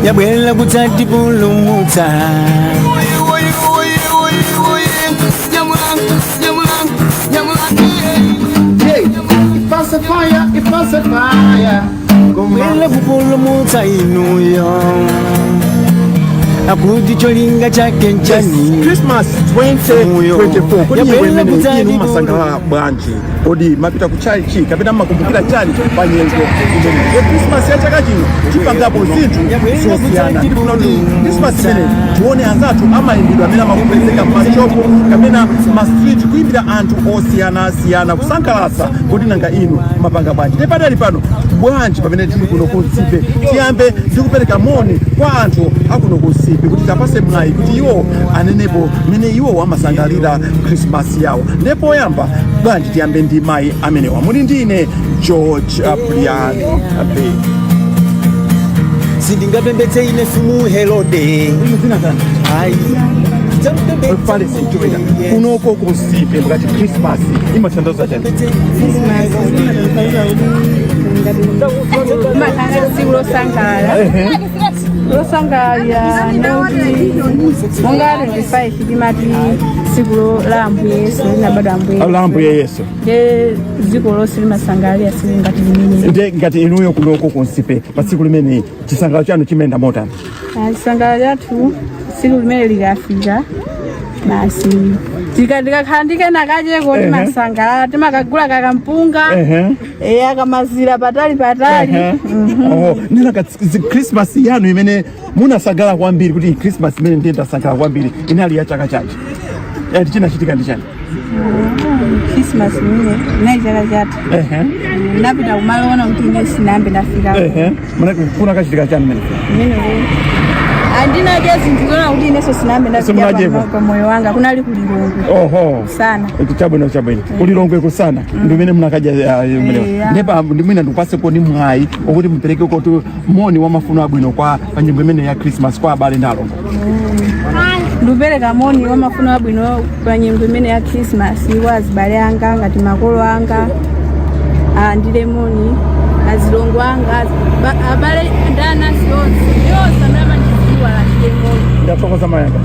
yabwela kudzatipulumutsa. Fire, kumwela kupulumutsa inuyo. Akuti cholinga chake nchani. Christmas 2024 kodi nyimbo inu masangala bwanji kodi mapita kuchai chi kapena makumbukira chani panyengo imene Christmas ya chaka chino tipangapo zinthu zosiyana. Christmas imene tuone anzathu amayimbidwa amene amakumbezeka m'mashopo kapena ma-street kuyimbira anthu osiyana kusangalatsa kodi nanga inu mapanga bwanji. Nepadali pano bwanji pamene tili kuno kunsipe tiyambe ndikupereka moni kwa anthu akuno kunsipe kuti tapase mwayi kuti iwo anenepo mene iwo amasangalira Christmas yawo. Ndipo yamba bwanji tiyambe ndi mayi amenewa. Muli ndine George Brian Abe. Sindingapembedze ine fumu Herode. Ayi. Pale sintoenda kunoko kunsipe ngati Christmas imathandiza chani. Losangala noti monga 25 dimati siku la Ambuye Yesu na bado Ambuye Yesu ziko losi limasangalia siku ngati limene nde ngati inuyo kunoko kunsipe pasiku limene chisangalo chanu chimenda motani. Chisangalo chathu siku limene likafika basi tikakhandike nakacheko timasangala timakagula kakampunga akamazira patali nina Christmas yanu imene munasangala kwambiri kuti Christmas imene ndiye ndasangala kwambiri inali ya chaka chachi chinachitika ndi chani. Christmas imene inali chaka chathu napita kumaloona kuti ine sinambe ndafika kuna kachitika chani imene andina jezi ndikuona kuti ineso sinambe ndafika kwa moyo wanga kunali kulilongwe sana chabwino kulilongwe kusana ndio imene mnakaja ndipo ndimwina ndikupase ko ni mwayi okuti mupereke kuti moni wa mafuno abwino kwa nyimbo imene ya Christmas kwa abale ndalongo. Ndupereka moni wa mafuno abwino kwa nyimbo imene ya Christmas iwa zibale anga ngati makolo anga ndile moni azilongo anga abale ndana yonse amama ndiziwa ndile ndatokoza mayanga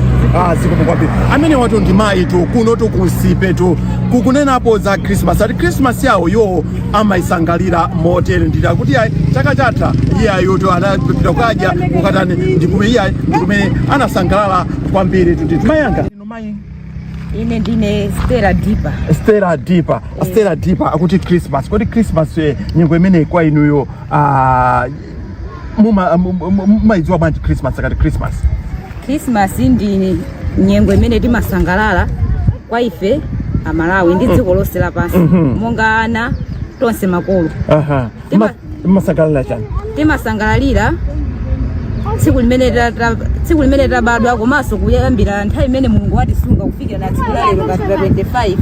zikukwambiri amene watu ndi mayi tu kuno to kunsipe tu kukunenapo za Christmas ati Christmas yawo yo amaisangalira motel ndita kuti chaka chatha iyayo to anapita kaja ukatani ndikumene anasangalala kwambiri tu mayanga ino mayi ine ndine Stella Deeper akuti Christmas kodi Christmas nyimbo imene kwa inuyo mumaidziwa bwanji Christmas akati Christmas ndi nyengo imene timasangalala kwa ife amalawi ndi dziko lonse lapansi monga ana tonse makolo. Masangalala chani timasangalalira tsiku limene tabadwa komanso kuyambira nthawi imene Mulungu watisunga kufikira na tsiku la lero kapita 25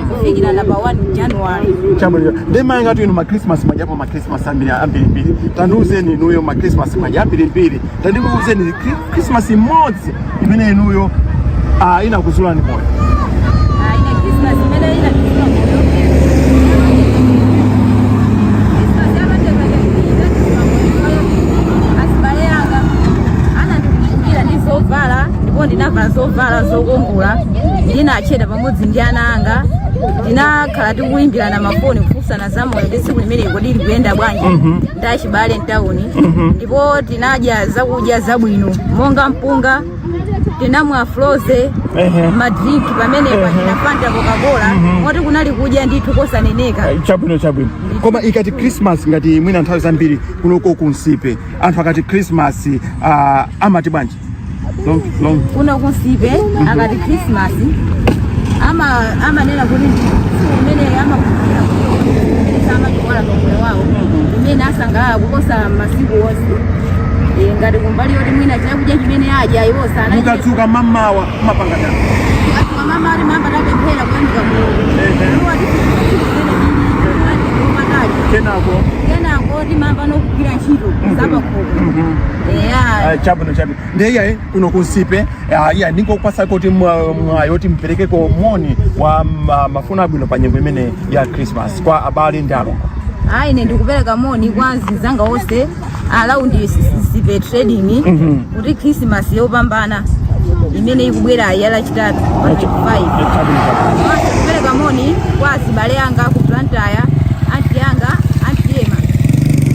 kufikira na pa 1 January. Chambo ndema ngati ino ma Christmas majapo ma Christmas ambiri tanduzeni inuyo ma Christmas majambiri tandikuzeni Christmas imodzi imene inuyo inakuzula ni moyo. Ina Christmas imene inakuzula moyo. Ndinavala zovala zokongola ndinacheda pamodzi ndi ana anga ndinakhala tikuyimbira na mafoni kufunsana za moyo ndi tsiku limene kodi likuyenda bwanji ndachibale mtawuni ndipo tinadya zakudya zabwino monga mpunga tinamwa floze madrink pamene pachina Fanta Coca-Cola moti kunali kudya ndithu kosaneneka. Chabwino koma ikati Christmas ngati mwina nthawi zambiri kunoko kunsipe anthu akati Christmas amati bwanji long kuno kunsipe akati Christmas ama nena kuti imene amakufira sama kuwala kwa wao imene asangalala kukosa masiku onse ngati kumbali yoti mwina chakudya chimene aja iwo sana mukatsuka mamawa mapanga tano mama ali mamba tapemphera kuandika Mulungu kenako timamba nokugwira ntchito zapakhomo. Chabwino ndiye kuno kunsipe ndingokupasa kuti mwayoti mperekeko moni wa mafuno abwino pa nyengo imene ya Christmas kwa abale ndi alongo. Ine ndikupereka moni kwa anzanga onse alaundi sipe trading kuti Christmas yopambana imene ikubwera yala chitatu 5 kupereka moni kwa azibale anga ku Blantyre, anti yanga anti Yema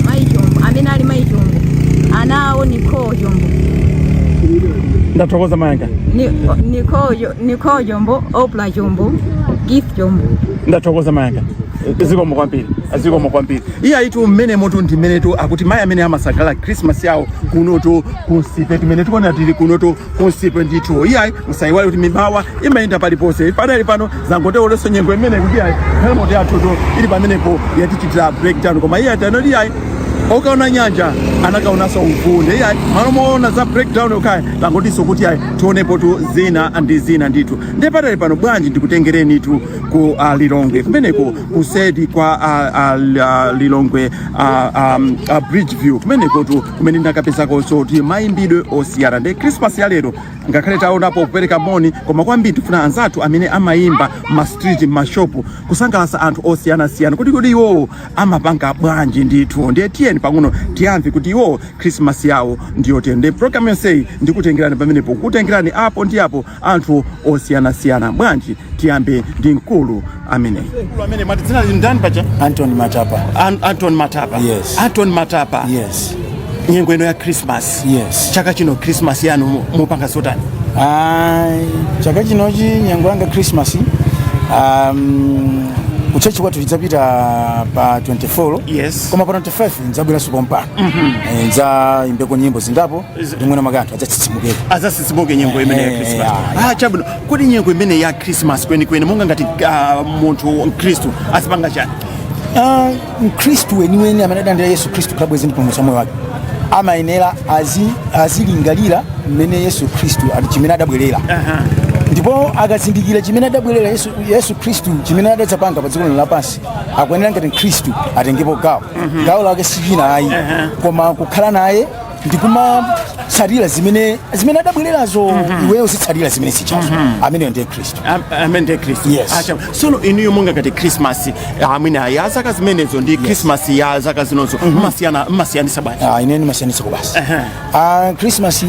Maichombo amene ali Maichombo, anawo Nicole Jombo. Ndathokoza mayanga Nicole Jombo, Opla Jombo, Gift Jombo. Ndathokoza mayanga zikomo kwambiri iya aitu mmene moto ndi mmene to akuti mayi amene amasakala Christmas yawo kunoto kunsipe timene tikona tili kunoto kunsipe ndithu iya musayiwale kuti mibawa imayenda paliponse padali pano zangoteoleso nyengo imene kuti iya helmet yathuto ili pamenepo yatichitira breakdown koma iya tano iya okaona nyanja anakaonaso uvunde iya malo moona za breakdown okay langotiso kuti iya tionepo tu zina ndi zina ndithu ndi padali pano bwanji ndikutengereni tu ku Lilongwe kumeneko kusedi kwa Lilongwe Bridgeview kumeneko tu kumene ndakapezako so ti mayimbidwe osiyana ndi Christmas ya lero ngakhale taonapo kupereka moni koma kwambiri tifuna anzathu amene amayimba ma street mashopu kusangalasa anthu osiyana kuti iwo amapanga bwanji ndithu ndiye tiyeni pang'ono tiyamve kuti iwo Christmas yawo ndiyote ndi program yonseyi ndikutengerani pamenepo kutengerani apo ndi apo anthu osiyana bwanji tiyambe ndi mkulu amene mati dzina li ndani pacha? Anton Matapa. Anton Matapa. Yes. Anton Matapa. Yes. Nyengo ino ya Christmas. Yes. Chaka chino Christmas yanu mupanga sotani? Chaka chinochi nyengo yanga Christmas kuchechi kwatu tidzapita pa 24. Yes. Koma pa 25 ndzabwera sukompa. Nza imbeko nyimbo zingapo ndimwe na maganto azatsitsimuke nyengo imene ya Christmas. Chabwino kodi nyengo imene ya Christmas kweni monga ngati munthu Mkristu asipanga chani? Mkristu weniweni amene adandira Yesu Kristu kabwezi ndi pulumutsa moyo wake amayenera azilingalira mmene Yesu Kristu chimene adabwerera. Ndipo akazindikira chimene adabwerera Yesu Kristu chimene adadzapanga pa dziko lapansi akuyenera ngati Kristu atengepo gawo lake sichina ayi koma kukhala naye ndikumatsatira zimene adabwererazo iweyo zitsatira zimene sichazo amene ndiye Kristu. Amene ndiye Kristu. Yes. Sono inuyo monga ngati Christmas amwina ya zaka zimenezo ndi Christmas ya zaka zinozo masiyanisa bwanji? Ineni masiyanisa kubasi. Christmas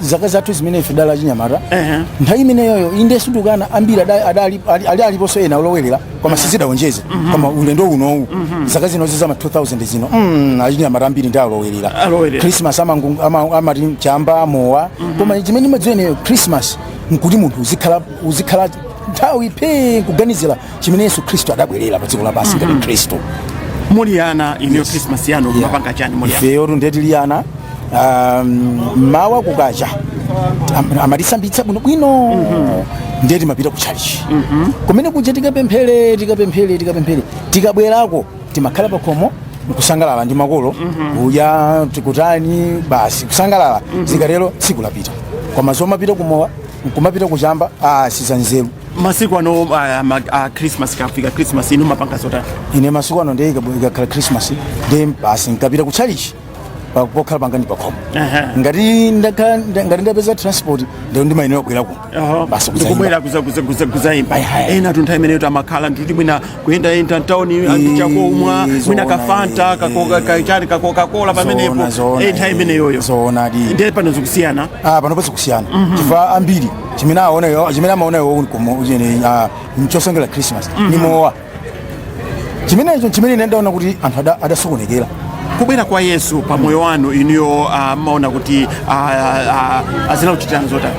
zaka zathu zimene ife dala chinyamata nthawi imeneyoyo inde sudukana ambiri aliponso ena olowerera koma sizidawonjeza koma ulendo unowu zaka zinozi zama 2000 zino achinyamata ambiri ndi alowerera Christmas amati chamba mowa koma chimene madziweneyo Christmas nkuti munthu uzikhala nthawi pe kuganizira chimene Yesu Kristu adabwerera pa dziko lapansi ngati Kristu. Muliyana iniyo Christmas yanu mapanga chani muliyana? Ifeyo ndetiliana mawa kukacha amatisambitsa bwino ndeti mapita ku church kumene kuja tikapemphere tikabwerako timakhala pakhomo kusangalala ndi makolo uya tikutani basi kusangalala zikatero tsiku lapita koma zomapita kumowa kumapita kuchamba sizanzeru. Masiku ano Christmas kafika Christmas inu mapanga sotani? Ine masiku ano ndiye ikakhala Christmas ndiye basi nkapita ku church pakukhala pangani pakhomo ngati ndapeza transport ndio ndimayenera kukwera kuno basi kubwera kuzaimba ena tunthawi imeneyo tamakhala ndikuti mwina kuyenda town chakomwa mwina kafanta kakachani kakola pamenepo nthawi imeneyoyo ndiye pano zikusiyana pano kusiyana chifukwa ambiri chimene amaonayo mchosongera Christmas ni mowa chimene ndaona kuti anthu adasokonekera kubwera kwa Yesu pa moyo wanu iniyo maona kuti azina kuchitana zotani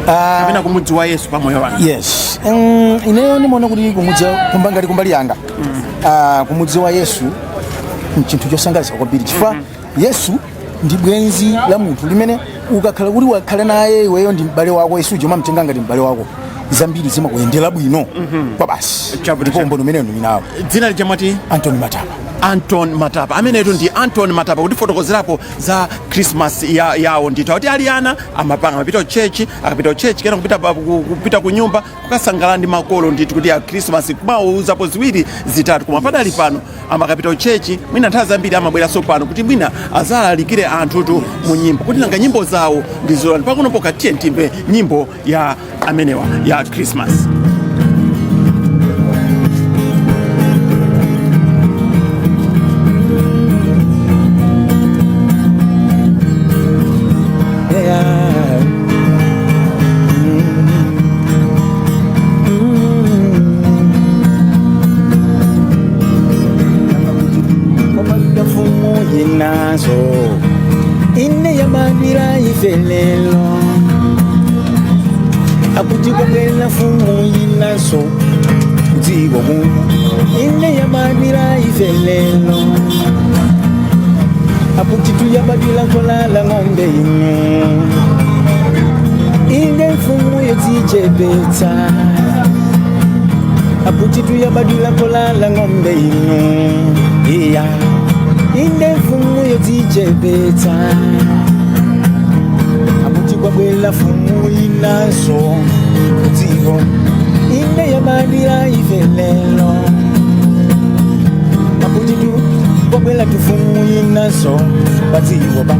kapena kumudziwa Yesu pa moyo wanu? Yes. Ineyo ndimaona kuti kumudziwa ngati kumbali yanga kumudziwa Yesu nchinthu chosangalatsa kwambiri chifukwa Yesu ndi bwenzi la munthu limene ukakhala kuti wakhala naye iweyo ndi m'bale wako Yesu umamtenga ngati m'bale wako zambiri zimakuyendera bwino kwa basi ndipo mbono imene ndinawo. Dzina lijamati? Anton Matapa. Anton Matapa ameneyo ndi Anton Matapa kuti fotokozerapo za Christmas yawo ndithu kuti aliyana amapanga amapita ku church kena kupita ku nyumba kukasangalala ndi makolo ndithu kuti ya Christmas kumauzapo ziwiri zitatu koma padali pano amakapita ku church mwina nthawi zambiri amabweranso pano kuti mwina azalalikire anthutu mu nyimbo kuti nanga nyimbo zawo ndizolani pakunopo katiye timve nyimbo ya amenewa ya Christmas. ine yabadila ife lelo akuti kwabwela fumu inaso dziko muno ine yabadila ife lelo akuti tuyabadila kolala ng'ombe ino ine fumu yodzichepetsa akuti tuyabadila kolala ng'ombe ino iya inde fumu yodzichepetsa akuti kwabwela fumu inaso dziko inde yabadila ife lelo akuti kwabwela tufumu inaso dziko ba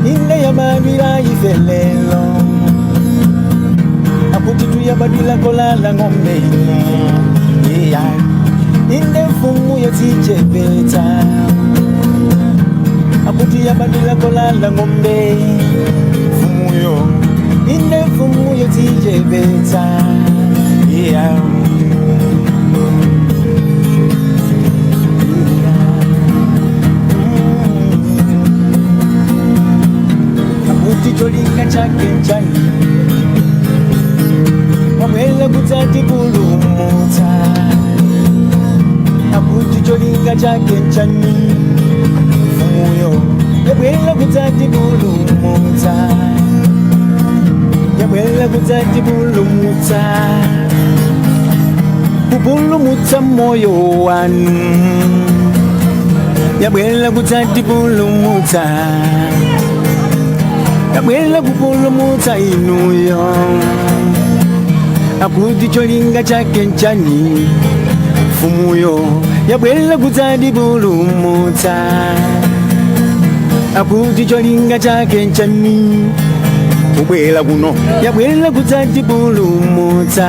inde yabadila ife lelo akuti tuyabadila kolala ng'ombe ino yeah. inde fumu yodzichepetsa akuti yabadila kolala ng'ombe fumu yo inde fumu yodzichepetsa yeah. akuti cholinga chake chani wabwela kutati kulumutsa akuti cholinga chake chani fuyo yabwela kutati kulumutsa yabwela kutati kulumutsa kupulumutsa moyo wanu yabwela kutati kulumutsa yabwela kupulumutsa inuyo akuti cholinga chake nchani fumuyo yabwela kutati kulumutsa akuti cholinga chake nchani kubwela kuno yabwela kutati kulumutsa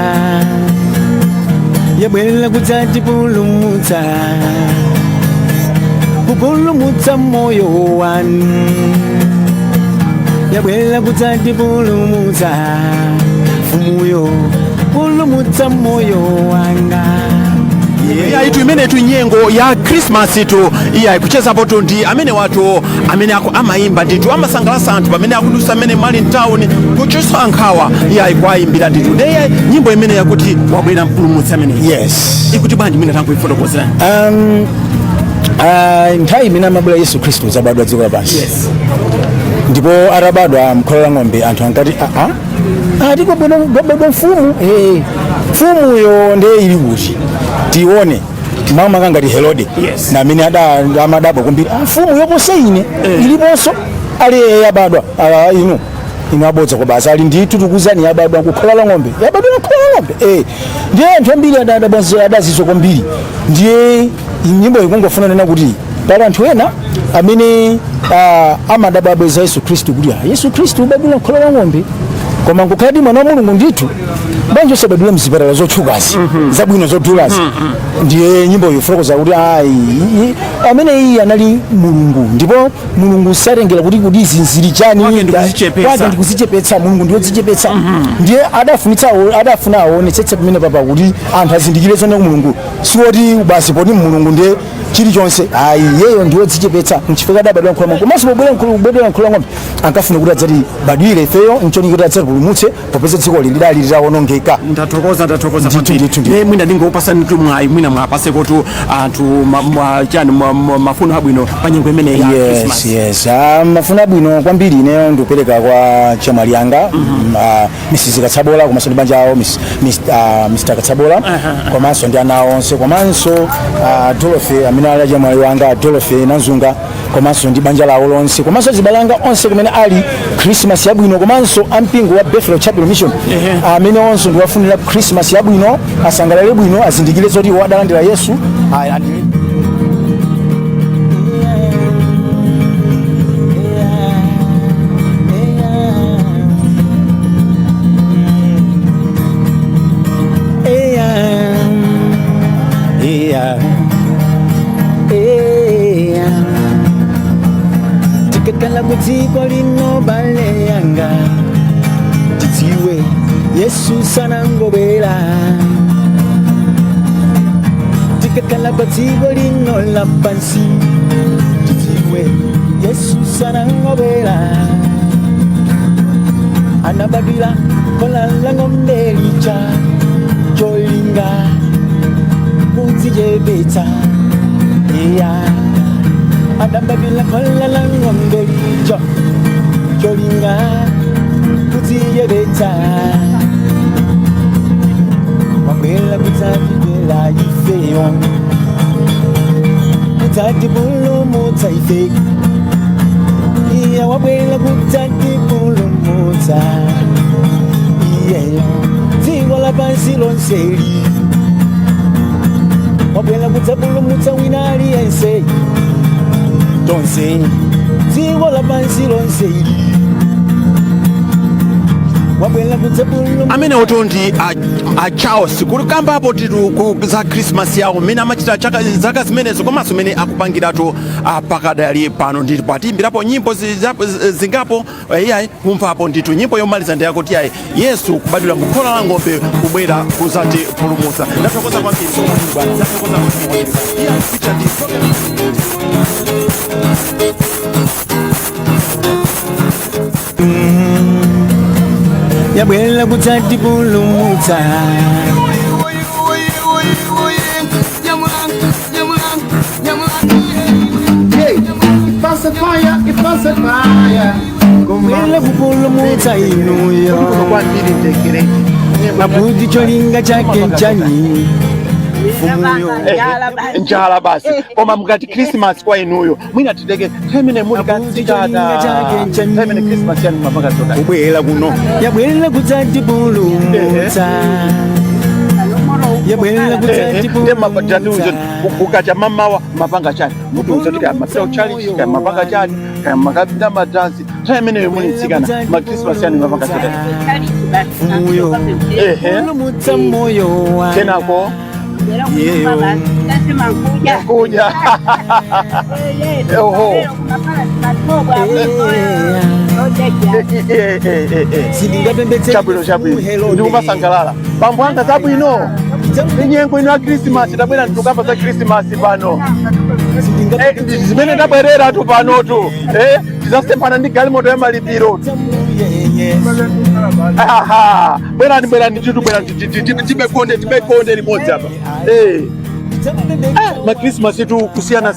yabwela kutati kulumutsa kupulumutsa moyo wanu yabwela kutati kulumutsa fumuyo kulumutsa moyo wanga iya itu imene tu nyengo ya Christmas itu iya kucheza poto ndi amene watu amene ako amaimba nditu amasangalasa anthu pamene akudusa amene mali town kuchisa nkhawa iya ikwayimbira nditu ndiye nyimbo imene yakuti wabwera mpulumutsi amene yes ikuti bwanji mwina tangu ifotokozera nthawi imene amabwera Yesu Khristu zabadwa dziko lapansi yes ndipo atabadwa mkhola la ng'ombe anthu ankati tikobwera mfumu mfumuyo ndiye ili kuti tione mama kangati Herode yes. na amene amadabwa kumbiri mfumu yoposa ine iliponso ali yabadwa inu abodza kwa basa ali ndithu tukuzani yabadwa kukhola la ng'ombe yabadwa kukhola la ng'ombe ndiye anthu ambiri adaziso kwambiri ndiye nyimbo ikungofuna nena kuti pali anthu ena amene amadabweza Yesu Khristu kuti Yesu Khristu ubadwira kukhola la ng'ombe koma nkukhaladi mwana wa Mulungu ndithu banje sabadwira mzipatala zotchukazi zabwino zodulazi ndiye nyimbo yofotokoza kuti amene iyi anali Mulungu ndipo Mulungu satengera kuti zinziri chani kwake ndikuzichepetsa Mulungu ndiye zichepetsa ndiye adafuna aonetsetse pamene papa kuti anthu azindikire zonse Mulungu siwoti basi poti Mulungu ndiye chilichonse yeyo ndiye zichepetsa mchifukwa adabadwa nkhola ng'ombe komanso pobwera nkhola ng'ombe ankafuna kuti adzati badwire ifeyo nchoni kuti adzati pulumutse popeza dziko lidali litawonongeka. Ndathokoza mwina ndingopasani tu mwayi mwina mwapase kotu anthu chani mafuno abwino panyengo imene ya Christmas. Yes mafuno abwino kwambiri ineyo ndikupereka kwa chamwali yanga Mrs. Katsabola komanso ndi banja awo Mr. Katsabola komanso ndi ana onse komanso Dorothy amene ali chamwali wanga Dorothy Nanzunga komanso ndi banja lawo lonse komanso zibalanga onse kumene ali Christmas yabwino komanso ampingo wa Bethel Chapel Mission amene onse ndiwafunira Christmas yabwino asangalale bwino azindikire zoti wadalandira Yesu tikakala kudziko lino bale yanga tidziwe Yesu sanangobwera tikakala kudziko lino lapansi tidziwe Yesu sana ngobera anabadila kola la ngombe licha cholinga kuzijebeta yeah anabadila kola la ngombe licha cholinga kuzijebeta wabela kutadibela ifeyo kutadibulu mutaife iya wabela kutadibulu muta iya tiwala pansi lonseli wabela kutadibulu muta winali ense tonse tiwala pansi lonseli amene otondi a Charles kulikamba apo titu za Christmas yawo mene amachita zaka zimenezo komanso mene akupangiratu pakadali pano nditi patimbirapo nyimbo zingapo iyayi kumvapo nditu nyimbo yomaliza ndi yakuti yayi Yesu kubadwira mukhola la ng'ombe kubwera kuzatipulumutsa. Ndathokoza kwambiri ndathokoza kwambiri iyayi kucha ndi yabwela kutadibulumutsa kumwela kupulumutsa inuyo mabuti cholinga chake nchani njala basi koma mukati Christmas kwa inuyo mwina tideke temene muli katsitata temene Christmas yani mapaka toda kubwela kuno yabwela kutadibulumutsa yabwela kutadibulumutsa kukacha mamawa mapanga chani mutu uzatika mapita uchali kaya mapanga chani kaya makabida madansi temene muli tsikana ma Christmas yani mapanga toda moyo kulumutsa moyo wa kenako kuja oho chabwino ndikumasangalala bambo anga zabwino inyengo ino ya Christmas tabwera ntukamba za Christmas pano zimene tabwerera tu pano tu tizasempana ndi galimoto ya malipiro bwerani tibekonde limodzi apa ma Christmas tu kusiyana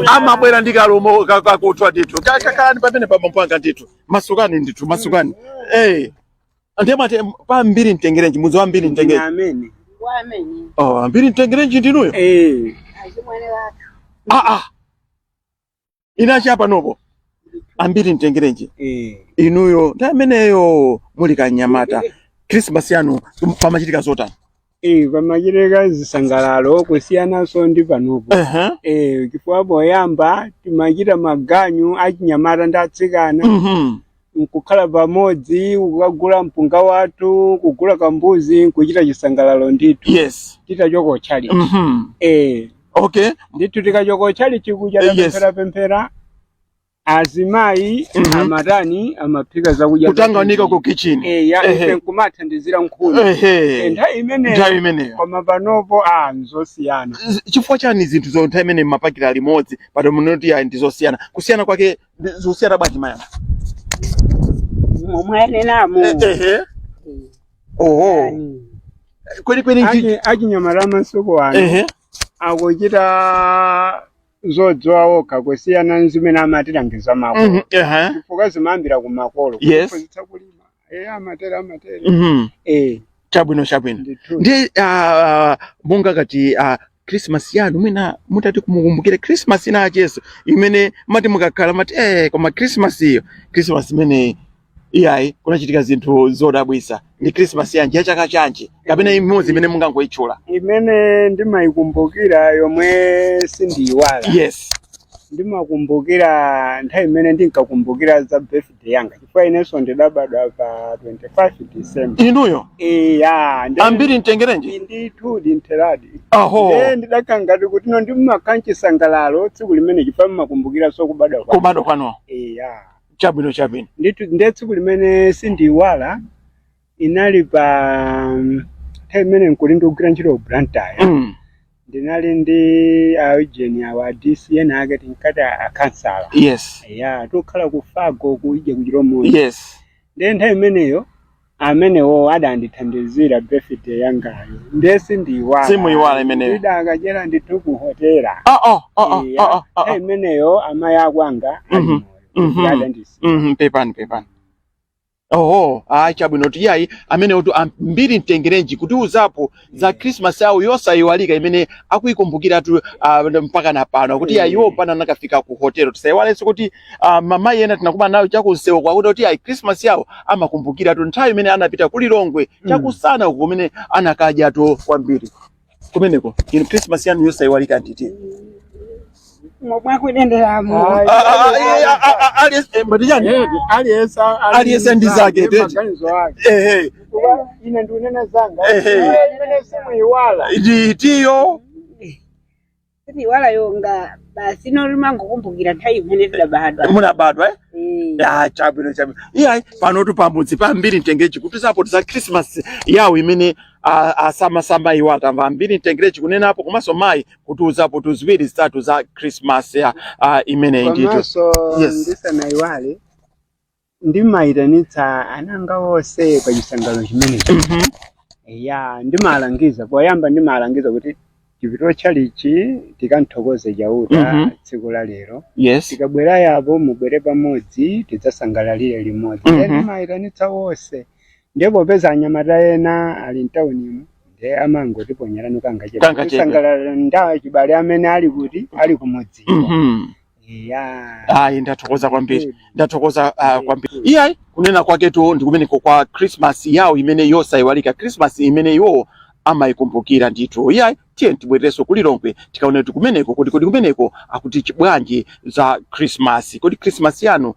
amabwera ndi kalomo kakutwa nditu kakalani pamene pampanga nditu masukani nditu masukani ndemati pa mbiri mtengerenji mudzi wa mbiri mtengerenji ameni mbiri mtengerenji ndinuyo inachi apa nopo ambiri mtengerenji inuyo ndameneyo muli kanyamata Christmas yanu pamachitika zotani pamachitika zisangalalo kusiyana so ndi panopo chifukwa poyamba timachita maganyu achinyamata ndi atsikana nkukhala pamodzi kukagula mpunga wathu kugula kambuzi kuchita chisangalalo ndithu yes titachoko chali okay ndithu tikachoko chali chikuja pemphera azimayi amatani amaphika zakudya kutanganika ku kitchen kumathandizira nkhuni nthawi imeneyo koma panopo nzosiyana chifukwa chani zinthu zo nthawi imene mapakira limodzi pato munoti ya ndizosiyana kusiyana kwake zosiyana bwanji mayana mumwenenamo kweli achinyamata masuku ano akuchita zodzwawo kakusiyana nzimene amatilangiza makolo chifukwa zimambira ku makolo kuphunzitsa kulima amatera chabwino ndi munga kati Christmas yanu mwina mutati kumukumbukire Christmas ina acheso imene mati mukakhala mati koma Christmas iyo Christmas imene iyayi kunachitika zinthu zodabwisa ndi Christmas yanji ya chaka chanji kapena imodzi imene mungangoyitchula imene ndimayikumbukira yomwe sindiyiwala yes ndimakumbukira nthawi imene ndinkakumbukira za birthday yanga chifukwa inenso ndidabadwa pa 25 December inuyo ambiri mtengerenji ndithu ndintheradi ndidakangati kuti no ndimumakanchisangalalo tsiku limene chifukwa mmakumbukira so kubadwa kwano chabwino ndithu ndi tsiku limene sindiyiwala inali pa nthawi imene nkuli ndikugwira ntchito Blantyre ndinali ndi Eugene wa DC nake tinkata akansala. Yes. Ya tukhala kufago kuije kuchiromo. Yes. Then nthawi imeneyo amenewo adandithandizira birthday yangayo. Ndesi ndiwala. Simuyiwala imeneyo. Ndakajera nditu ku hotela. Imeneyo amayi akwanga ali moyo. Pepani. Chabwino tiyayi amene otu ambiri mtengerenji kuti uzapo za Christmas yawo yosayiwalika imene akuyikumbukira tu mpaka na pano kuti iwo pana nakafika ku hotel tisayiwalenso kuti mamayi ena tinakumana nayo chakunsewu kwakuti ayi Christmas yawo amakumbukira tu nthawi imene anapita kulilongwe chakusana uko kumene anakadya to kwambiri kumeneko ino Christmas yanu yosayiwalika nditi mwakudenderamo aliyesa ndi zake ina ndunena zanga imene simuyiwala nditiyo simuyiwala yonga basi nolimango kumbukira nthawi imene tidabadwa munabadwa chabwino iyayi panotu pamudzi pambiri mtengerechi kuti sapo za Christmas yawo imene asama iwo atamva ambiri mtengerechi kunenapo komanso mayi kuti uzapo tuziwiri zitatu za Christmas imene ndito. Komanso ndisanayiwale ndimayitanitsa ananga onse pa chisangalo chimene ndimalangiza poyamba ndimalangiza kuti chipito chalichi tikanthokoze chauta tsiku la lero. Yes. Tikabwera yapo mubwere pamodzi tidzasangalalire limodzi. Ndimayitanitsa onse ndipo peza anyamata ena ali mtaunimu ndiye amangotiponyerano kangachera kusangalala ndawo chibale amene ali kuti ali kumudzi. Ndathokoza kwambiri kwambiri iyayi kunena kwaketu ndikumeneko kwa Christmas yawo imene yosayiwalika Christmas imene iwo amayikumbukira ndithu iyayi tiye tibwererenso kulilongwe tikaone kuti kumeneko kuti kumeneko akuti chibwanji za Christmas kodi Christmas yanu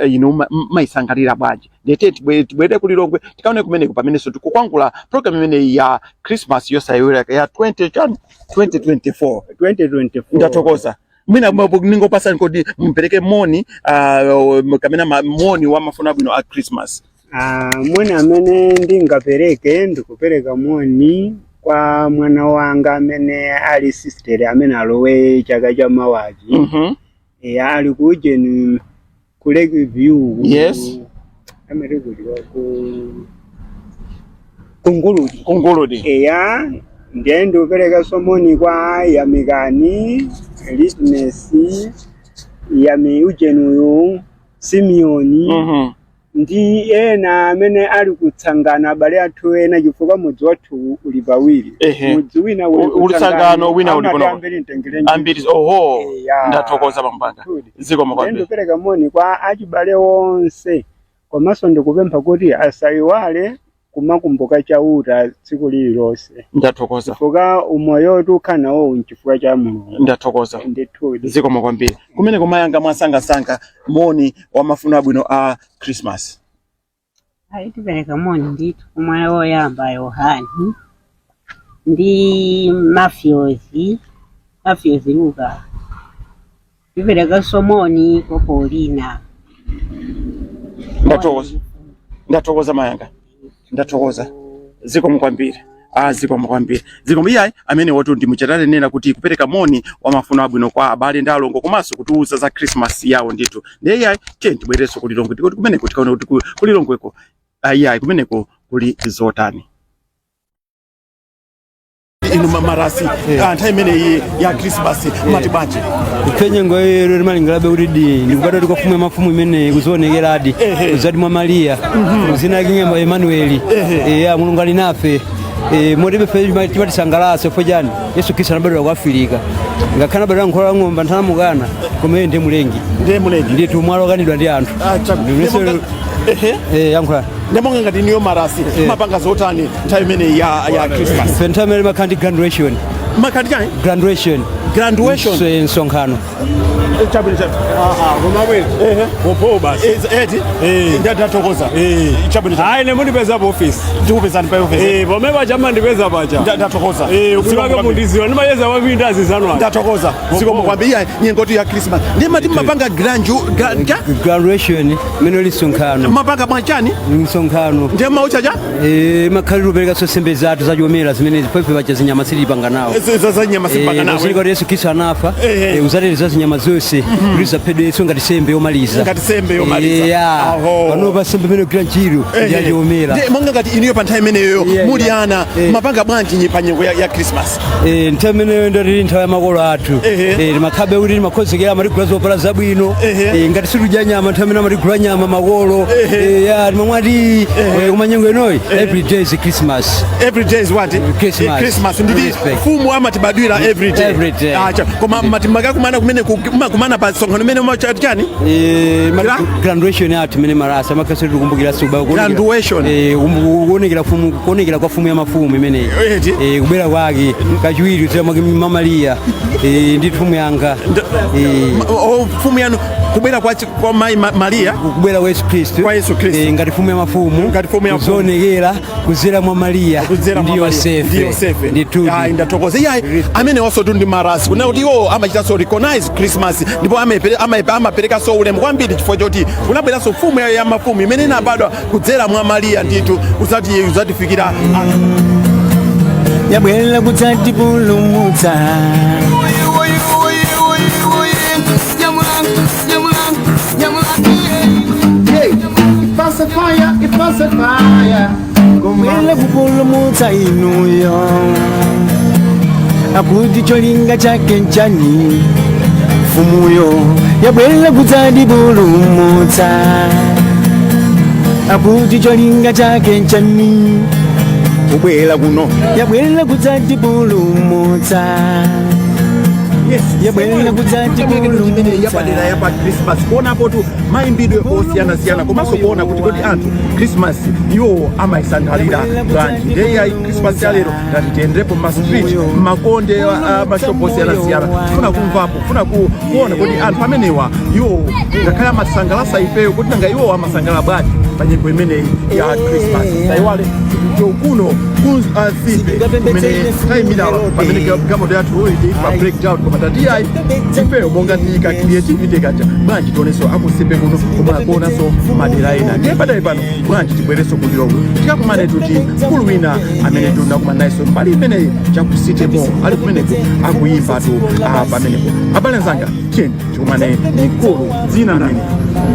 ino mayisangalira bwanji ndete tibwere kulilongwe tikaone kumeneko pamenenso tikukwangula program imene ya Christmas yosayiwalika ya 2024 ndathokoza mwina ningopasani kodi mpereke moni kamena moni wa mafuno abwino a Christmas. Moni amene ndingapereke ndikupereka moni kwa mwana wanga amene ali sister amene alowe chaka cha mawaji. Ali kujeni ku Lake View. Yes. Amene kuti Kunguludi. Ndiye ndikupereka somoni kwa Yamikani, Litness, Yami Eugene, Simeoni. Ndi ena amene ali kutsangana abale athu ena chifukwa mudzi wathu uli pawiri. Mudzi wina ulisangano wina uli kuno ambiri ndathokoza pambanga ziko makwambiri ndikupereka moni kwa achibale onse komanso ndikupempha kuti asayiwale kumakumbuka chauta tsiku lililonse. Ndathokoza chifukwa umoyo tukhala nawo nchifukwa cha Mulungu. Ndathokoza ziko makwambiri kumene kumayanga mwasangasanga moni wa mafuno abwino a Christmas. Tipereka moni ndithu kumwana woyamba Yohani ndi Mafiozi Luka. Tipereka somoni kwa Paulina. Ndathokoza mayanga ndathokoza ziko makwambiri ziko makwambiri ziko iyayi amene wotu ndi muchatale nena kuti kupereka moni wa mafuno abwino kwa abale ndalongo komanso kutiuza za Christmas yawo ndithu ndiye iyayi tiye tibwererenso kulilongwe kuti kumeneko tikaona kuti kulilongweko iyayi kumeneko kuli zotani inu marasi nthawi imene ya Christmas matibanje Kwenye ngoyo malingalabe uridi ndikubadwa tikofumwe mafumu imene kuzoonekera adi uzadi mwa Maria zina kinga Emmanuel Mulungu ali nafe modibe fe timatisangalasa fojani Yesu Kristo anabadwa ku Afrika ngakana badwa nkhola ng'omba ntana mukana komwe ndi mulengi ndi tumwalo kanidwa ndi anthu yankhola ndabonga ngati niyo marasi mapanga zotani nthawi imene ya Christmas fentamele makandi graduation makandi graduation nsonkhano Chabwino. Kumabwera. Kupho basi. Eti? Ndathokoza. Chabwino. Hayi nemundipeza pa office. Ndikupezani pa office. Pomeba chama ndipeza pacha. Ndathokoza. Usibake mundiziwa ndimayeza kwambiri azizanwa. Ndathokoza. Siko mukwambia nyengo tu ya Christmas. Ndiye mati mapanga graduation meno lisonkhano. Mapanga mwanchani? Lisonkhano. Ndiye mauchaja? Makhaliro bereka so sembe zathu zachomera zimene pepe bacha zinyama silipanga nawo. Za nyama silipanga nawo. Ziko Yesu Kristo anafa. Uzalere za zinyama zose. Kristo pedwe so ngati sembe yomaliza. Ngati sembe yomaliza. Pano pa sembe meno kila njiro yachomera. Ndiye monga ngati iniyo pa nthawi imeneyo muli ana mapanga bwanji nyipanyengo ya Christmas. Nthawi imeneyo ndiri nthawi ya makolo athu. Makhabe kuti makhozekera maligula zopala zabwino. Ngati situdya nyama nthawi imene maligula nyama makolo. Mamwati kumanyengo inoyi every day is Christmas. Every day is what? Christmas. Ndidi fumu amatibadwira every day. Every day. Acha koma matimaka kumana kumene kumana pa sonkhano mene machani? Graduation yathu mene marasa makasiri kukumbukira suba graduation. Kuonekera kwa fumu ya mafumu imene. Kubera kwake kachiwiri tsema Mama Maria. Ndi fumu yanga. Fumu yanu kubera kwa Mai Maria, kubera kwa Yesu Kristo. Kwa Yesu Kristo. Ngati fumu ya mafumu. Ngati fumu ya mafumu. Zonekera kuzera mwa Maria. Ndi Yosefe. Nditudi. Ndatokoza. Amene also ndi marasi. Kuna kuti amachita so recognize Christmas. Ndipo amapereka so ulemu kwambiri chifukwa choti kunabwera so fumu ya mafumu imene inabadwa kudzera mwa Maria nditu uzatifikira. Yabwera kudzatipulumutsa. Fire, kumwele kupulumutsa inuyo akuti cholinga chake nchani fumuyo yabwera kudzatipulumutsa akuti cholinga chake nchani kubwera kuno yabwera kudzatipulumutsa. Yabwera kudzatipulumutsa. Yabadera ya Christmas kuona potu maimbidwe osiyana komanso kuona kuti kodi anthu Christmas iwo amaisandalira bwanji. Ndiye ya Christmas ya lero ngati tiyendepo ma street makonde mashopo osiyana funa kumvapo funa kuona kuti anthu amenewa iwo ngakhale amasangalasa ifeyo kuti nanga iwo amasangala bwanji pa nyengo imeneyi ya Christmas. Taiwale kuno kumene taimira pamene gamoto yathu uiti pa breakdown komatatiyayi ifeyo monga tika creativity kacha bwanji tioneso akusimbe kuno kumakonaso madera ena. Ndiye padali pano bwanji tibwereso kulilongo tikakumane tuti mkulu wina amene tunakumanaiso mbali imeneyi chakusitemo ali kumeneko akuyimba tu pamenepo. Abale nzanga tiyeni tikumane ni mkulu dzina nani?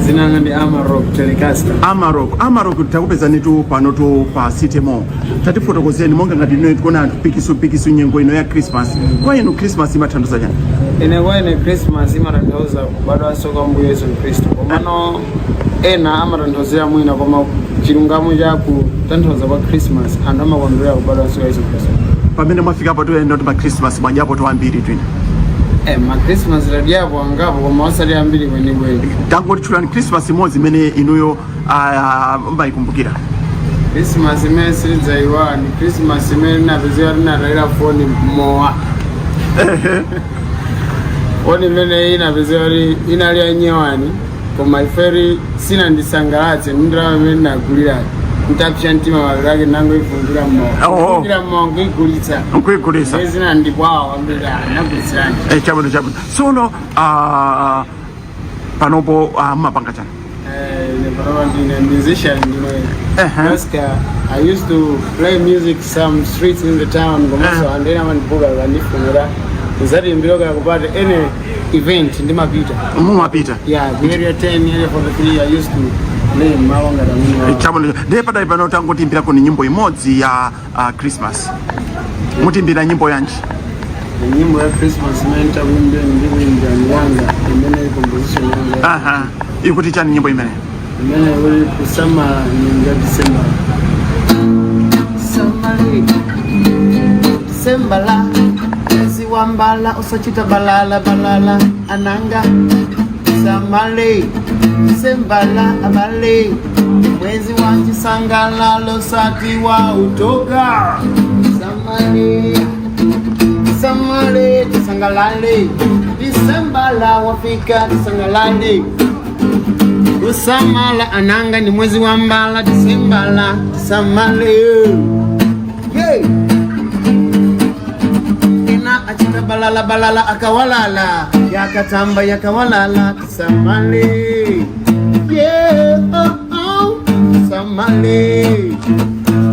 Dzina langa ndi Amarok Telecaster. Amarok takupezani tu pano tu pa Sitemo. Tatifotokozeni monga ngati ino tikuona anthu pikisu nyengo ino ya Christmas. Kwa inu Christmas imathandiza chani? Ine kwa ine Christmas imathandiza kubadwanso kwa Mbuye Yesu Kristo. Komano ena amathandiza mwina koma chilungamo chakutanthauza kwa Christmas anthu amakondwerera kubadwanso kwa Yesu Kristo. Pamene mwafikapo tu endo pa Christmas mwajapo tu ambiri twina. Ma Christmas radiapo angapo koma wasali ambiri kwenikweni. Tangoti chulani Christmas imodzi imene inuyo mbayikumbukira. Christmas imene silidzayiwala ni Christmas imene napezeka tinatayira foni mowa. Foni imene inapezeka inali yanyewani koma iferi sinandisangalatse ndalama imene nagulira kutapsha mtima walake nango ifungura mowa. Ifungura mowa nkuyigulitsa. Nkuyigulitsa. Ezina ndibwawa ambira nagulitsirani. Chabwino. Sono panopo mapanga chani? I'm a musician, you know. I used to play music some streets in the town, and then I'm book and if is that in Biloga about any event in the Mapita. Yeah, the area 10, area 43, I used to play Mawanga. Chabwino. Ndiye pada ipano tangotimbira kuni nyimbo imodzi ya Christmas. Mutimbira nyimbo yanji? Nyimbo ya Christmas menta wimbe ndiwimba nyanga imene composition yanga. Ikuti chani nyimbo imene? Imene uli kusama nyanga December. December la siwambala usachita balala ananga samale December la abale mwezi wa chisangalalo sati wa utoka samale tisangalale Sambala wafika tisangalale kusamala ananga ni mwezi wa mbala tisembala tisamale yeah. Ina achita balala akawalala yakatamba yakawalala tisamale yeah tisamale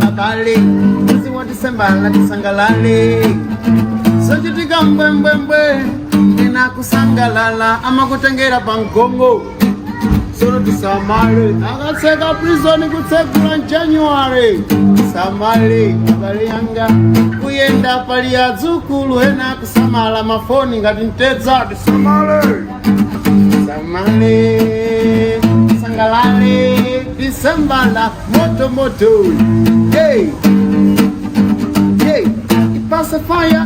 abale mwezi wa tisembala tisangalale sochitika mbwembwembwe ina kusangalala ama kutengera pankongo solo tisamale akatseka prison kutsekula January samale abale yanga kuyenda pali adzukulu ena kusamala mafoni ngati mtedza tisamale samale sangalale tisambala moto hey ipase fire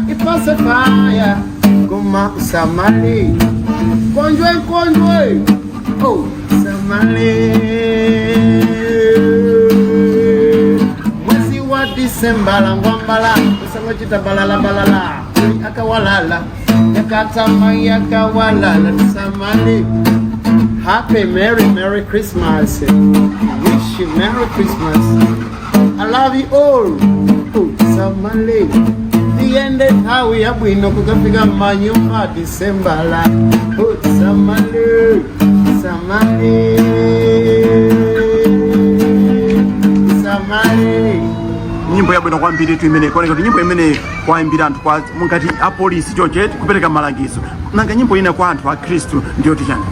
Goma samale konjwe oh samale mwezi wa Disemba ngwambala kusanga chita balala akawalala yakatama yakawalala samale happy merry Christmas wish you merry Christmas I love you all oh samale Yende hawi ya bwino kukafika manyumba Disemba la samale nyimbo ya bwino kwambiri tu imene kone kuti nyimbo imene kwaimbira anthu kwa mungati a polisi choche kupereka malangizo nanga nyimbo ina kwa anthu a Khristu ndiyo tichani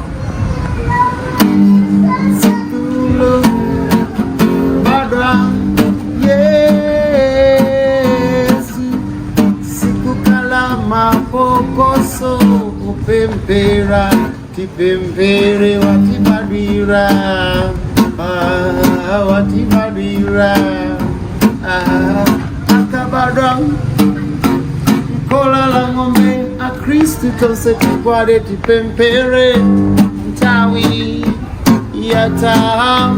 mapokoso upempera tipempere watibadira akabada kola la ngombe a Kristu tose tikwade tipempere mtawi yata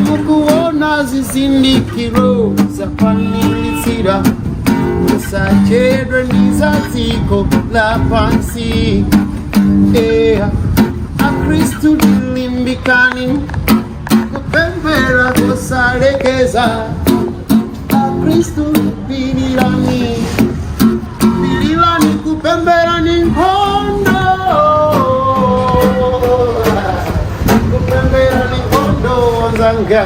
mukuona zizindikiro za panilisira Sachedwe nizatiko la pansi a Kristu dilimbikani kupempera kosalekeza a Kristu bililani kupempera ni nkondo kupempera ni nkondo wanzanga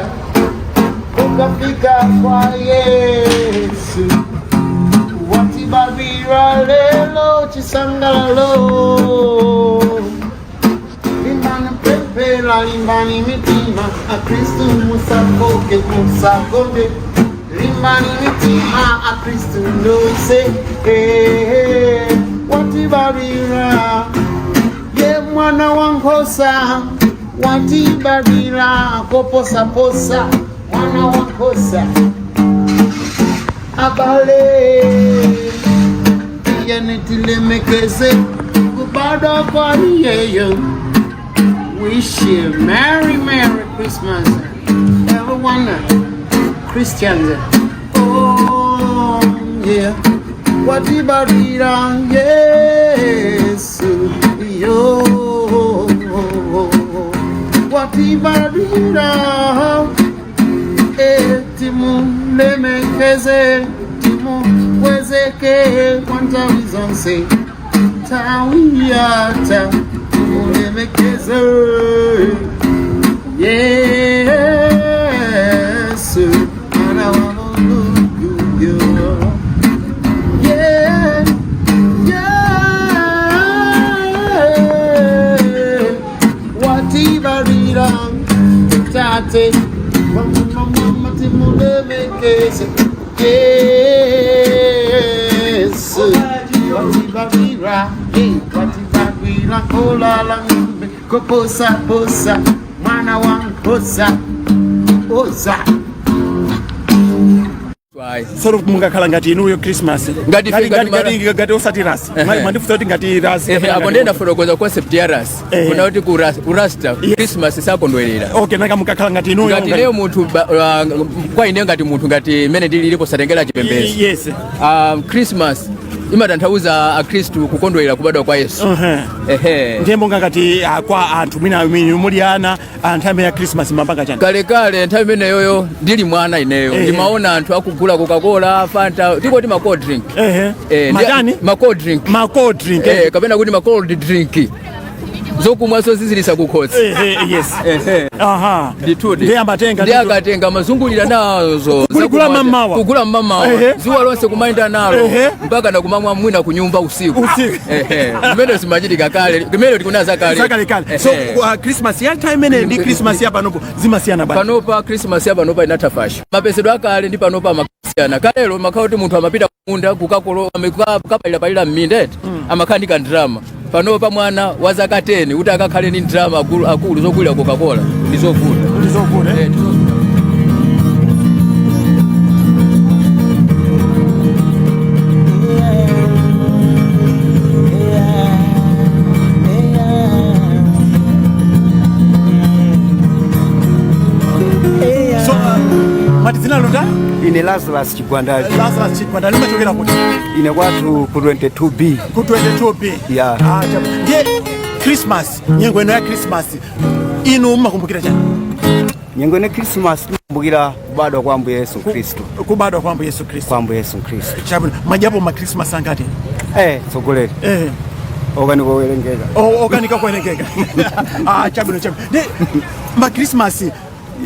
ukafika kwa Yesu Watibabira lelo chisangalalo limbani pepela limbani mitima a Kristu musakonde limbani mitima a Kristu ndoise watibabira ye mwana wankosa watibabira koposa mwana wankosa abale yanetilemekeze kubada kwa yeyo wish you merry Christmas everyone Christians oh yeah watibarira Yesu yo watibarira timulemekeze timuwezeke kwanta wizonse tawiyata timulemekeze Yesu ana wamuyo watibarira tate mama timulemekeze Yesu watibabira kola la ngombe koposa mwana wankosa oza soro mungakhala ngati inuyo Christmas ngati osati rasi mandifuza kuti ngati rasi apo ndenda fotokoza concept ya rasi kuna kuti kurasta Christmas sakondwerera okay nanga mungakhala ngati inuyo ngati leo munthu kwa ine ngati munthu ngati mene ndilipo satengera chipembedzo yes Christmas imatanthauza akhristu kukondwera kubadwa kwa Yesu. Ndembo ngati kwa anthu mwina muli ana nthawi ya Christmas mapanga chani kale nthawi imene yoyo ndili mwana ineyo ndimaona anthu akugula Coca-Cola, Fanta, tikoti ma cold drink. Matani? Ma cold drink. Ma cold drink. Kapena kuti ma cold drink. Zokumwaso zizilisa kukhosi. Yes. Ndituti. Ndi akatenga mazungulira nazo. Kugula mamawa. Kugula mamawa. Zuwa lonse kumainda nalo. Mpaka na kumamwa mwina kunyumba usiku. Mmene simachitika kale. Mmene tikunaza kale. So Christmas ya time imene ndi Christmas ya panopo zimasiyana bani. Panopa Christmas ya panopa inatafasha. Mapesedwe akale ndi panopa makasiyana. Kalelo makauti munthu amapita kumunda kukakolo amekapalira mmindete. Amakhandika ndrama. Panopa mwana wa zaka 10 kuti akakhale ni ndrama akulu zokwira Coca-Cola ndizovuta. So matizina londa ine Lazarus Chigwandali. Lazarus Chigwandali machokera kuti ine kwathu ku 22B. Ku 22B. Yeah. Ndiye Christmas, nyengo ino ya Christmas inu mmakumbukira chani? Nyengo ino Christmas kumbukira kubadwa kwa Ambuye Yesu Kristo. Kubadwa kwa Ambuye Yesu Kristo. Kwa Ambuye Yesu Kristo. Chabwino, majapo ma Christmas angati? Tsogoleri. Oganika kuwerengeka. Oganika kuwerengeka. Chabwino. Ndiye ma Christmas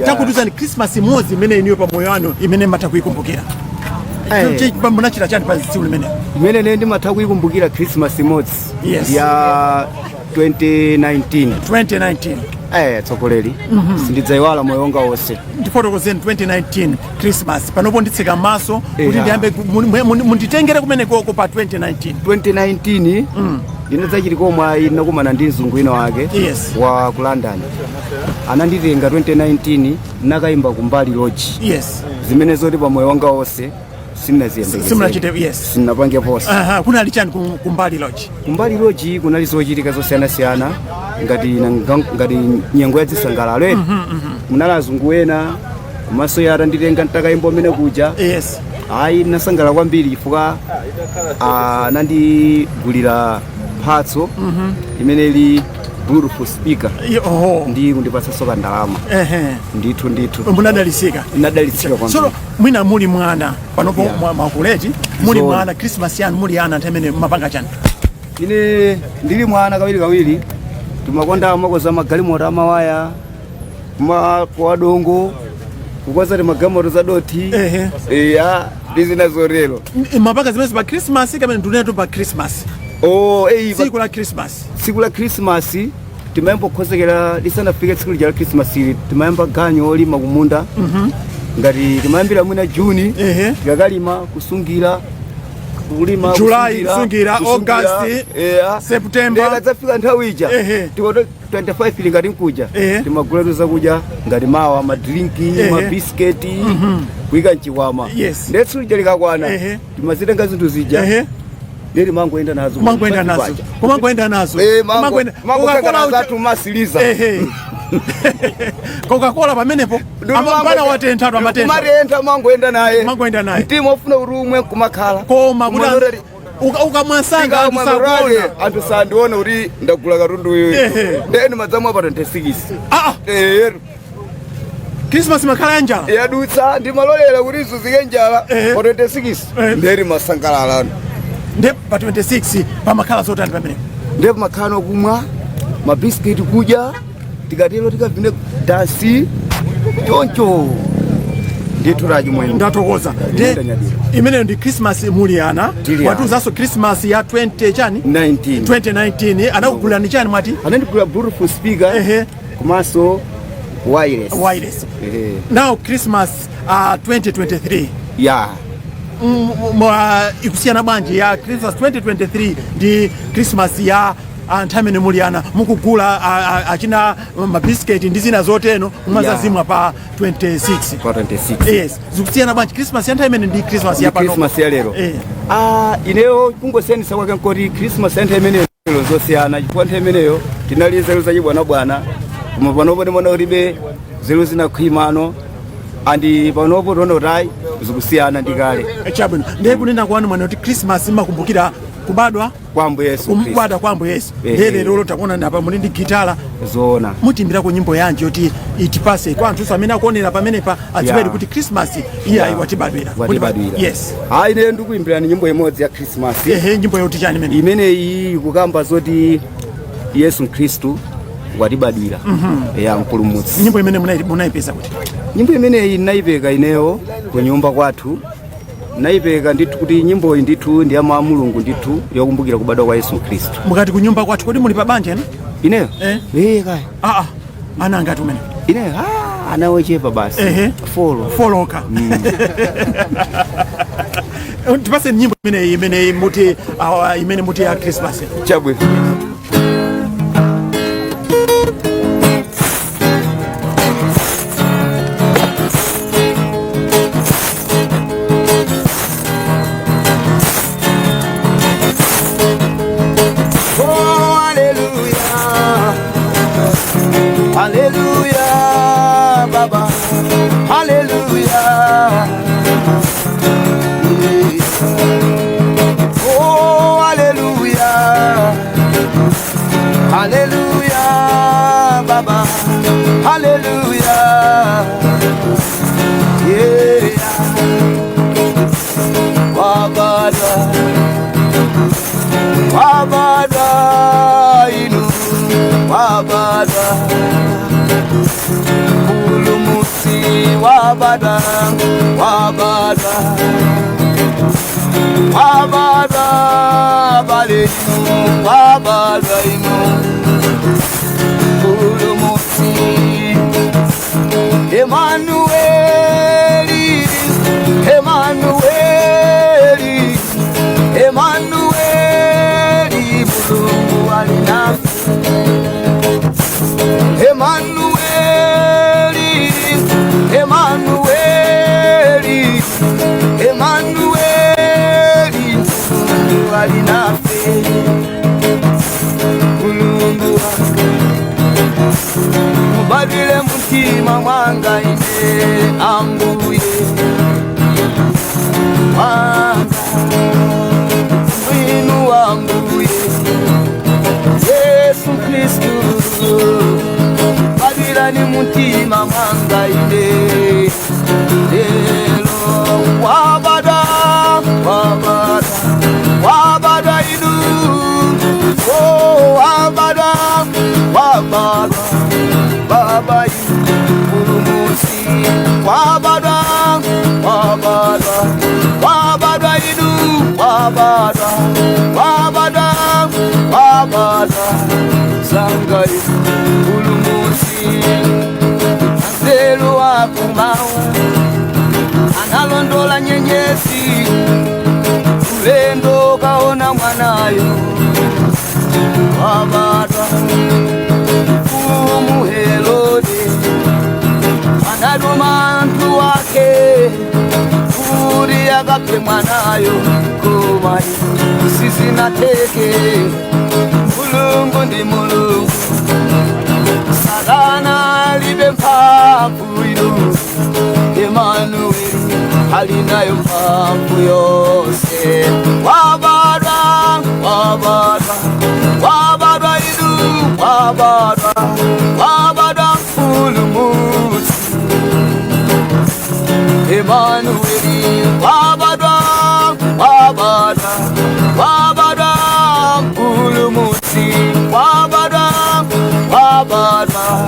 takutuza ni Christmas mozi imene iniyo pa moyo wanu imene matakuikumbukira. Mbona chira chani pa tsiku limene? Imene ndi matakuikumbukira Christmas mozi. Yes. Ya 2019. Tsogoleri. Sindidzaiwala moyo wanga wonse. Ndifotokozeni 2019 Christmas panopo nditseka maso kuti ndiyambe munditengere kumene koko pa 2019. 2019 ndinadzachirikomwe ndinakumana ndi mzungu ino wake wa ku London. Ananditenga 2019 nakayimba kumbali lodge. Zimene zoti pa moyo wanga wonse sinaziyembekeza. Simnachite sinapange posa. Kunali chani kumbali lodge? Kumbali lodge kunali zochitika zosiyana ngati nyengo ya zisangalalo. Munali azungu ena komanso yara nditenga ntakayimbo amene kuja. Ayi nasangala kwambiri chifukwa anandigulira mphatso imene ili Bluetooth speaker. Ndi kundipatsa soka ndalama. Ndithu. Munadalisika? Nadalisika kwambiri. So mwina muli mwana panopo makuleti muli mwana Christmas yanu muli ana ntemene mapanga chani? Ine ndili mwana kawiri timakonda makoza magalimoto amawaya kwa dongo kukoza magamoto za doti. Ndizina zorero. Mapanga zimene pa Christmas kamene nduneto pa Christmas. Siku la Christmas. Siku la Christmas timayamba kukhozekera lisanafike tsiku lija la Christmas timayamba ganyo olima kumunda. Ngati timayambira mwina June tikakalima kusungira kulima July kusungira August September tikadzafika nthawi ija tikoto 25 ngati nkuja timagula zakudya ngati mawa madrinki mabisketi kuika mchikwama. Ndetsu lija likakwana timazitenga zinthu zija ndiri mangoenda nazo. Kumangoenda nazo. Coca-Cola zatu masiliza. Coca-Cola pamenepo amapana watentatu amatenta. Kumarenta mangoenda naye. Mtima ofuna urumwe kumakhala. Koma kuti ukamwasanga anthu sandione kuti ndagula katundu uyu. Ndeni madzamwa pa 26. Christmas makhala ya njala. Yadutsa ndimalolera kuti izuzike njala pa 26. Nderi masangalala. Nde pa 26 pamakhala zotani pamene? Nde pamakhala kumwa mabisketi kudya tikatelo tikavine dasi choncho ndithu raji mwene. Ndatokoza. Imeneyo ndi Christmas muli ana watuzanso Christmas ya 2019 anakugulani chani mwati? Anandigula Bluetooth speaker komanso wireless. Now Christmas 2023 ikusiyana bwanji ya Christmas 2023 ndi Christmas ya nthamene muli ana mukugula achina mabisketi ndi zina zoteno mwazazimwa pa 26. Zikusiyana bwanji Christmas ya nthamene ndi Christmas ya pano? Christmas ya lero ineyo kungosiyanisa kwake nkoti Christmas ya nthamene lero zosiyana chifukwa nthameneyo tinali nzeru zachibwanabwana koma panopo ndimona kuti zero zinakhwimano andi panopo tono tai zikusiyana ndi kale. Chabwino ndiye kunena kwanu mwana kuti Christmas imakumbukira kubadwa kwa Ambuye Yesu Kristo. Kubadwa kwa Ambuye Yesu. Lero takuona ndapa muli ndi gitala zoona. Mutimbirako nyimbo yanji yoti itipase kwa anthu amene akuonera pamenepa adziwere kuti Christmas iya iwatibadwira. Yes. Hayi ne ndikuimbira ni nyimbo imodzi ya Christmas. Nyimbo yoti chani imene? Imene iyi kukamba zoti Yesu Kristo watibadwira. Ya mpulumutsi. Nyimbo imene munaipeza kuti? Nyimbo imene iyi naipeka ineyo ku nyumba kwathu. Naipeka ndithu kuti nyimbo iyi ndithu ndi ya Mulungu ndithu yokumbukira kubadwa kwa Yesu Kristo. Mukati ku nyumba kwathu kodi muli pa banja eno? Ineyo? Kaya. Ana ngati umene? Ineyo anaochepa basi. Foloka. Tipase nyimbo imene muti ya Christmas. Chabwino. Hallelujah, Baba. Hallelujah. Oh, hallelujah. Hallelujah, Baba. Hallelujah. Yeah. Wabada. Wabada. Inu. Wabada. Ulumusi wabada, wabada, wabada, balinu, wabada inu. Ulumusi, Emmanueli, Emmanueli, Emmanueli, Mulungu alinafi. Emmanueli, Emmanueli, Emmanueli, Mulungu alinafe. Mulungu mubadile mutima mwanga ine Ambuye wanga winu Ambuye Yesu Kristu badilani mutima mwanga ine lelo wabada wabada wabada inu oh wabada wabada baba inu ulumusi wabada wabada wabada inu wabada wabada wabada sanga inu ulumusi Nzelu wa kumau analondola nyenyesi ulendo kaona mwanayo wabada kumu Herode anaduma mtu wake kuri akape mwanayo kumai sisi nateke Mulungu ndi Mulungu Satana libe mpamvu inu Emmanueli alinayo mpamvu yose wabada wabada wabada inu wabada wabada ulumusi Emmanueli wabada wabada wabada ulumusi wabada wabada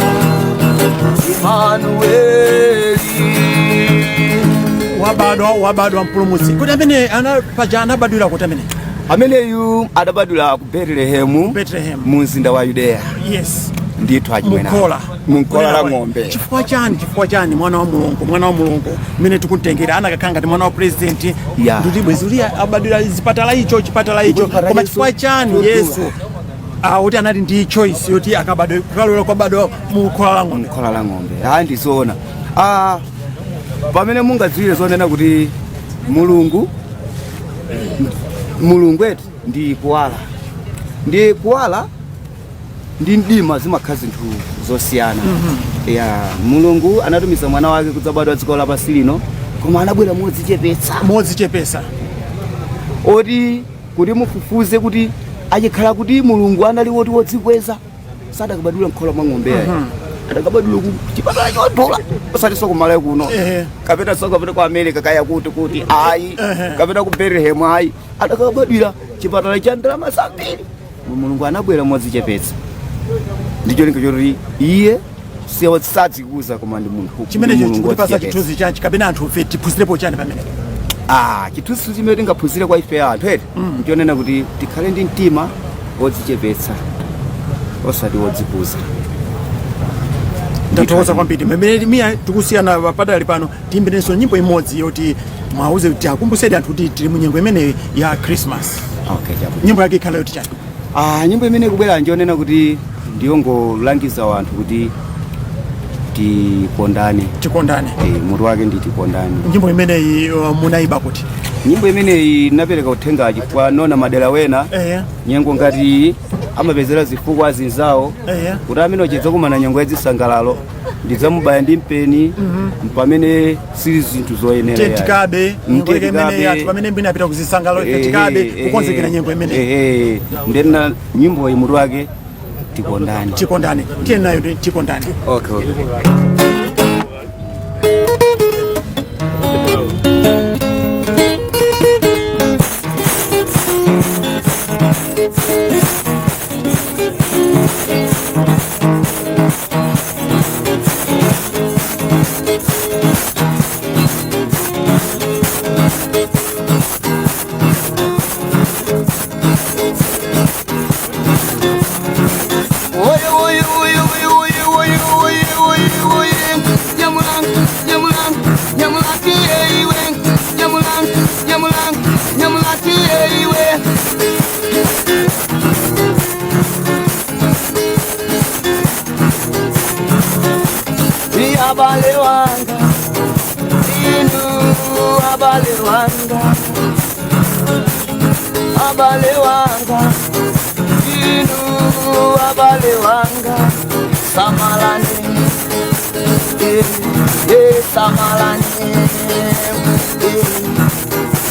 Emmanueli wabadwa mpulumutsi kuti amene anapaja anabadwira kuti ameneyu adabadwira ku Bethlehem mu mzinda wa Yudea. Yes. Ndithu achimwena munkola la ng'ombe. Chifukwa chani mwana wa Mulungu mene tikutengera anakakhala ngati mwana wa president ndi bwezulia abadwira chipatala icho koma chifukwa chani Yesu kuti anali ndi choice yoti akabadwe kukalwera kwabadwa munkola la ng'ombe. Ndizoona pamene mungadziwire zonena kuti Mulungu eti ndi kuwala ndi mdima zimakhala zinthu zosiyana. Mulungu anatumiza mwana wake kudzabadwa dziko lapansi lino koma anabwera modzichepetsa oti kuti mufufuze kuti achikhala kuti mulungu anali woti wodzikweza sadakabadwira mkhola mwa ng'ombe yayi adakabadwira ku chipatala chodula osati sokumalayo kuno kapena sokapita ku America kaya kuti ayi kapena ku Bethlehem ayi adakabadwira chipatala cha ndalama zambiri mulungu anabwera modzichepetsa ndicho linga choti iye sadzikuza koma ndi munthu chimenecho chikutipasa chithunzi chanchi kapena anthu ofe tiphunzirepo chani pamene chithunzi chimene tingaphunzire kwa ife anthu eti ndichonena kuti tikhale ndi mtima wodzichepetsa osati wodzikuza. Ndathokoza kwambiri mmene miya tikusiyana padali pano timbirenso nyimbo imodzi yoti mwauze kuti akumbusedi anthu kuti tili mu nyengo imene ya Christmas. Nyimbo yake ikhala yoti chani? Nyimbo imene kubwera njonena kuti ndiyongolangiza anthu kuti tikondane. Mutu wake ndi tikondane. Nyimbo imene munaiba kuti? Nyimbo imene inapereka uthengaji kwa nona madera wena nyengo ngati amapezera zifukwa azinzawo kuti amene ochedza kumana nyengo yadzisangalalo ndidzamubaya ndi mpeni pamene sili zinthu zoyenera tikabe nyengo imene yathu pamene mbina apita kuzisangalalo tikabe kukonzekera nyengo imene ndena nyimbo imutu wake tikondane tiye nayo tikondane. Okay.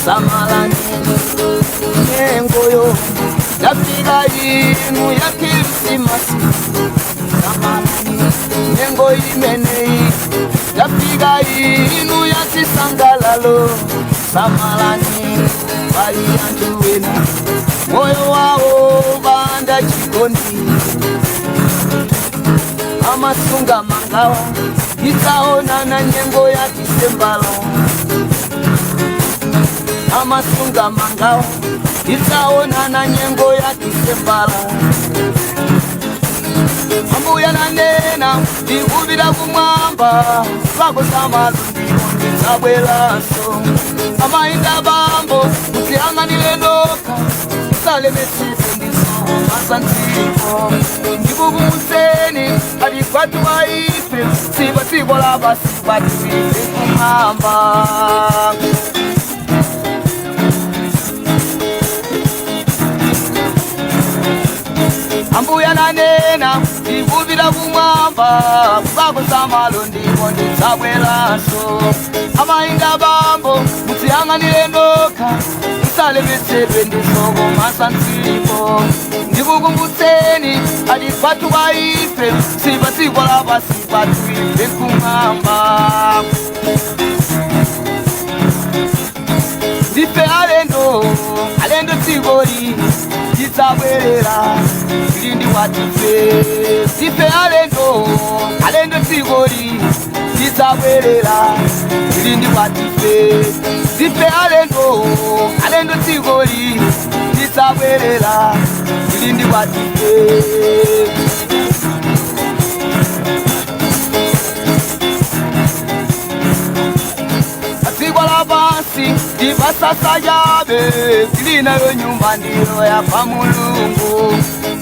Samalani nengoyo yapika inu ya Krismasi. Samalani nengo imene yapika inu ya chisangalalo. Samalani bali anthu wena moyo wawo banda chikondi amasunga mangawa itaona na nyengo ya Disembala. Amasunga mangawa itaona na nyengo ya Disembala. Ambuya nanena ikubira kumwamba lako samalundi ndabwelaso amainda bambo kutihanganile noka usale mesipe ndiso masantiko ndibugu museni adikwatu waife siba tibola basi batiwite kumwamba. Ambuya nanena ikubira kumwamba lako samalundi ndabwelaso amainda bambo kutihanganile noka usale mesipe ndiso masantiko ndibugu museni adikwatu waife siba tibola basi batiwite kumwamba. Dipe alendo tigori titabwerera ilindi watife. Dipe alendo tigori titabwerera ilindi watife. Dipe alendo tigori titabwerera ilindi watife. Basi dibasasa yabe zilina yo nyumba ndiro ya pa Mulungu.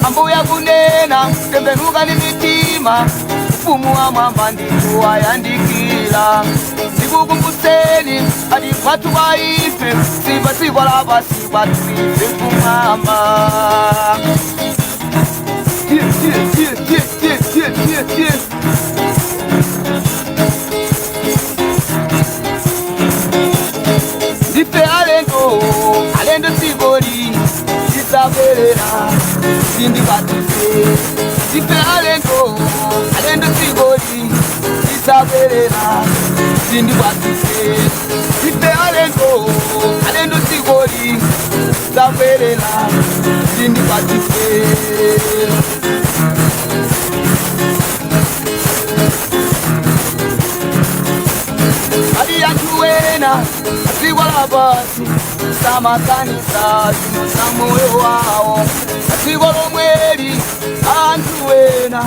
Ambuya kunena tembenuka ni mitima ufumu wa mwamba ndiko ayandikira. Ndikukumbuseni adikwatu waife siba sikola basi batife kumwamba. sindibatise sipe alendo sigoli isaberera sindibatise sipe alendo sigoli isaberera sindibatise Aliyantuwena asigwala basi samakanisa samoyo wao asigwala mweli antuwena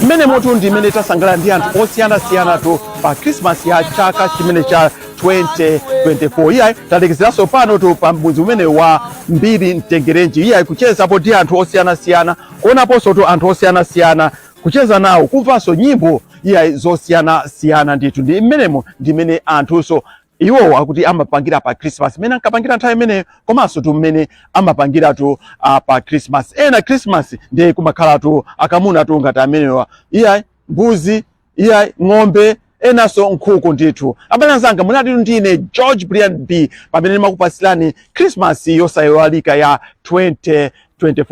mmene mutundi imene tasangala ndi anthu osiyana-siyana tu pa Christmas ya chaka chimene cha 2024 iyayi talekezeranso pano tu pa mudzi umene wa Mbiri Mtengerenji iyayi kuchezapo ndi anthu osiyana-siyana kuonaponso tu anthu osiyana-siyana kucheza nawo kumvanso nyimbo iyayi zosiyana-siyana ndithu ndi mmenemo ndi mmene anthuso iwo akuti amapangira pa Christmas mmene ankapangira nthawi imene komanso tu mmene amapangira tu pa Christmas ena Christmas ndi kumakhala tu akamuna tu ngati amenewa iyayi mbuzi iyayi ng'ombe enaso nkhuku ndithu abale zanga munati ndine George Brian B pamene ndimakupasilani Christmas yosayiwalika ya 2024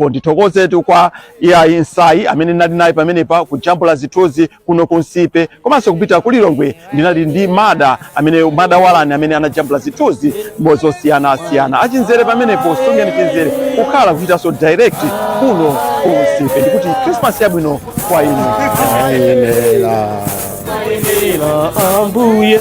ndithokoze tu kwa iyayi Nsayi amene ndinali naye pamenepa kujambula zithunzi kuno kunsipe komanso kupita kulilongwe ndinali ndi Mada amene Mada Walani amene anajambula zithunzi zosiyana-siyana achinzere pamenepo sungeni chinzere kukhala kuchita so direct kuno kunsipe ndikuti Christmas yabwino kwa inu Maenela ambuye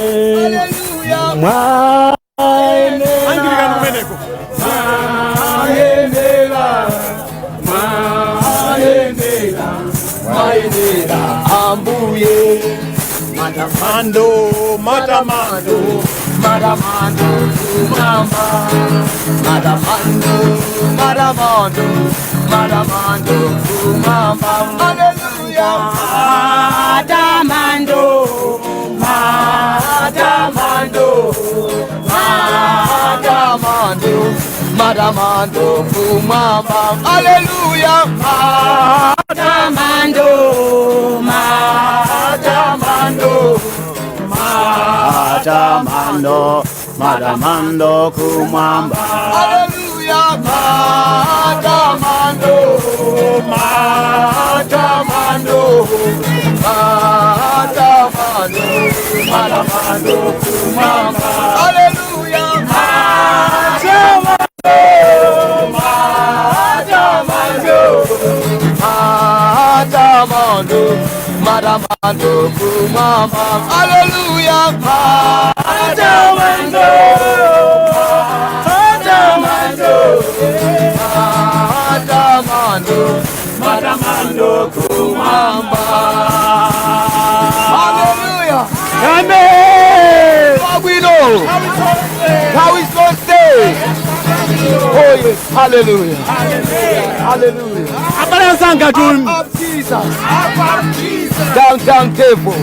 maenela ambuye matamando kumamba matamando kumamba haleluya matamando kumamba haleluya matamando kumamba haleluya matamando kumamba haleluya matamando kumamba haleluya matamando kumamba haleluya amen how is God stay oh yes hallelujah abale zanga tu Jesus downtown table